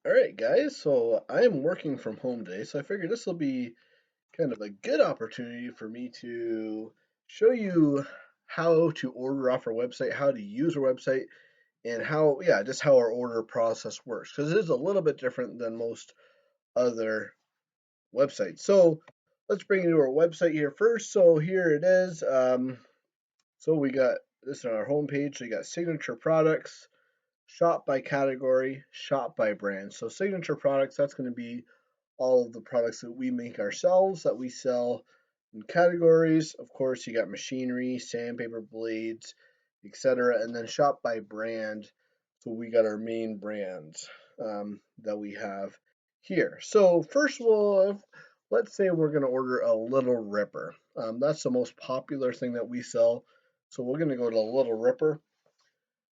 All right, guys. So I am working from home today, so I figured this will be kind of a good opportunity for me to show you how to order off our website, how to use our website, and just how our order process works, because it is a little bit different than most other websites. So let's bring you to our website here first. So here it is. So we got this on our home page. So you got signature products, shop by category, shop by brand. So signature products, that's going to be all of the products that we make ourselves that we sell in categories. Of course, you got machinery, sandpaper blades, etc. And then shop by brand. So we got our main brands that we have here. So first of all, let's say we're going to order a Little Ripper. That's the most popular thing that we sell. So we're going to go to Little Ripper.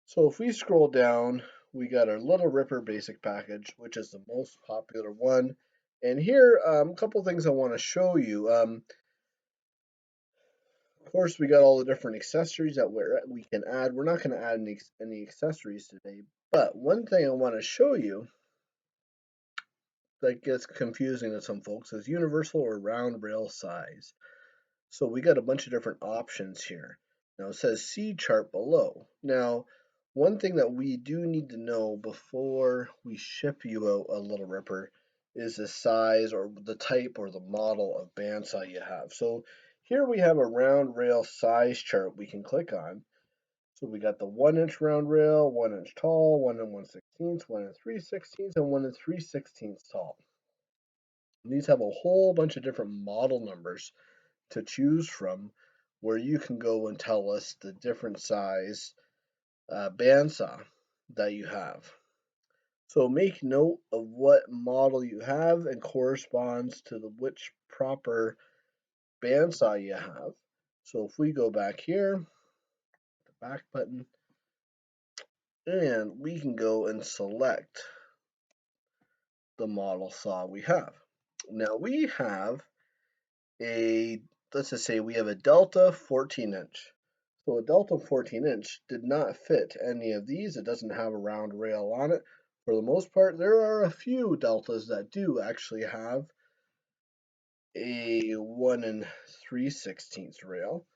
So if we scroll down, we got our Little Ripper basic package, which is the most popular one. And here, a couple things I want to show you. Of course, we got all the different accessories that we can add. We're not going to add any accessories today, but one thing I want to show you that gets confusing to some folks is universal or round rail size. So we got a bunch of different options here. Now it says see chart below. Now, one thing that we do need to know before we ship you a Little Ripper is the size or the type or the model of bandsaw you have. So here we have a round rail size chart we can click on. So we got the 1 inch round rail, 1 inch tall, 1 and 1/16, 1 and 3/16, and 1 and 3/16 tall. And these have a whole bunch of different model numbers to choose from where you can go and tell us the different size bandsaw that you have. So make note of what model you have and corresponds to which proper bandsaw you have. So if we go back here, the back button, and we can go and select the model saw we have. Now we have a, let's just say we have a Delta 14-inch. So a Delta 14-inch did not fit any of these. It doesn't have a round rail on it. For the most part, there are a few Deltas that do actually have a 1 and 3/16 rail.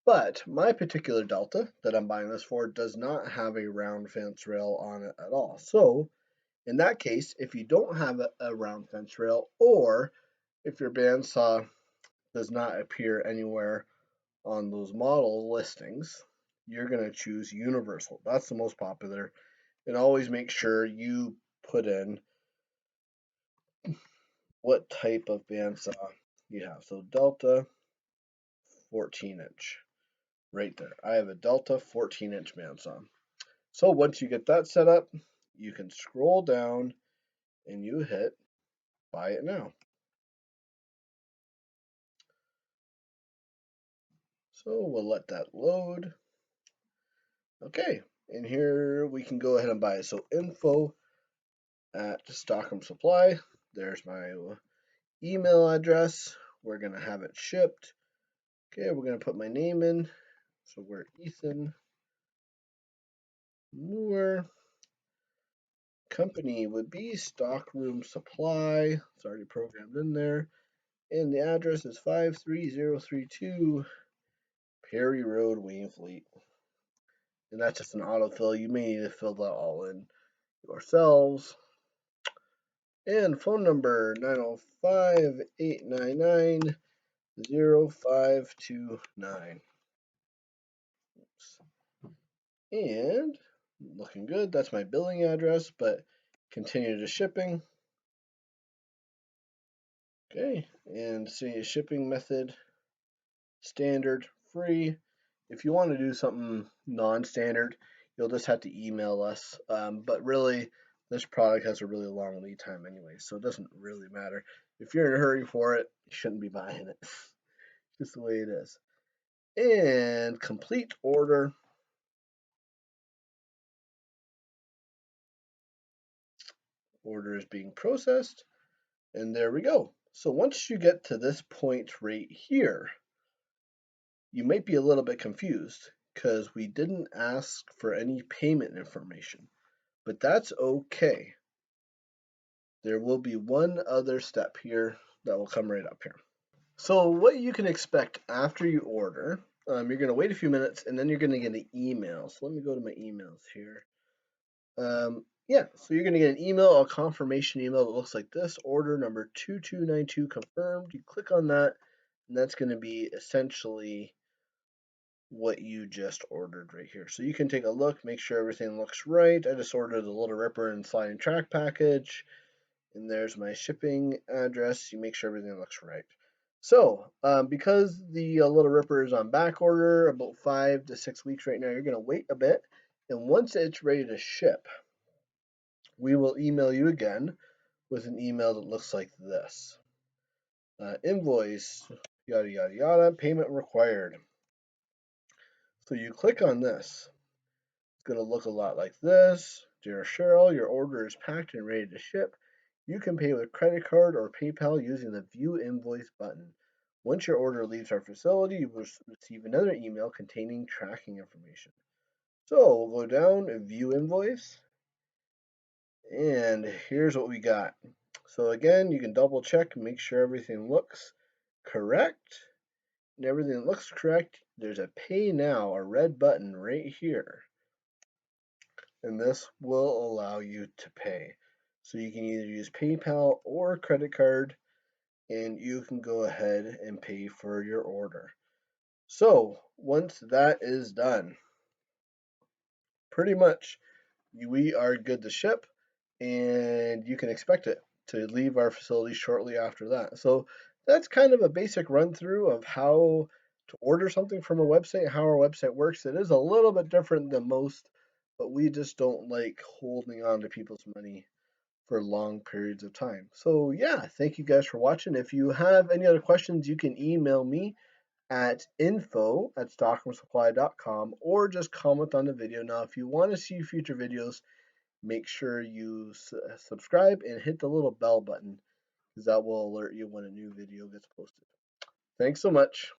But my particular Delta that I'm buying this for does not have a round fence rail on it at all. So in that case, if you don't have a round fence rail, or if your bandsaw does not appear anywhere on those model listings, you're going to choose universal. That's the most popular. And always make sure you put in what type of bandsaw you have. So Delta 14-inch right there. I have a Delta 14-inch bandsaw. So once you get that set up, you can scroll down and you hit buy it now. So we'll let that load. Okay, and here we can go ahead and buy it. So info at Stockholm Supply. There's my email address. We're going to have it shipped. Okay, we're going to put my name in. So we're Ethan Moore. Company would be Stockroom Supply. It's already programmed in there. And the address is 53032 Perry Road, Wainfleet. And that's just an autofill. You may need to fill that all in yourselves. And phone number 905-899-0529. And looking good. That's my billing address, but continue to shipping. Okay, and see shipping method, standard, free. If you want to do something non-standard, you'll just have to email us. But really, this product has a really long lead time anyway, so it doesn't really matter. If you're in a hurry for it, you shouldn't be buying it. Just the way it is. And complete order. Order is being processed. And there we go. So once you get to this point right here, you might be a little bit confused because we didn't ask for any payment information, but that's okay. there will be one other step here that will come right up here. So what you can expect after you order, you're going to wait a few minutes and then you're going to get an email. So let me go to my emails here. Yeah, so you're going to get an email, a confirmation email that looks like this: order number 2292 confirmed. You click on that, and that's going to be essentially what you just ordered right here. So you can take a look, make sure everything looks right. I just ordered the Little Ripper and sliding track package, and there's my shipping address. You make sure everything looks right. So, because the Little Ripper is on back order, about 5 to 6 weeks right now, you're going to wait a bit, and once it's ready to ship, we will email you again with an email that looks like this: invoice, yada yada yada, payment required. So you click on this. It's going to look a lot like this. Dear Cheryl, your order is packed and ready to ship. You can pay with credit card or PayPal using the View Invoice button. Once your order leaves our facility, you will receive another email containing tracking information. So we'll go down and View Invoice, and here's what we got. So again, you can double check and make sure everything looks correct. And everything looks correct. There's a Pay Now, a red button right here, and this will allow you to pay. So you can either use PayPal or credit card, and you can go ahead and pay for your order. So once that is done, pretty much we are good to ship, and you can expect it to leave our facility shortly after that. So that's kind of a basic run through of how to order something from a website, how our website works. It is a little bit different than most, but we just don't like holding on to people's money for long periods of time. So yeah, thank you guys for watching. If you have any other questions, you can email me at info@stockroomsupply.com or just comment on the video. Now, if you want to see future videos, make sure you subscribe and hit the little bell button, because that will alert you when a new video gets posted. Thanks so much.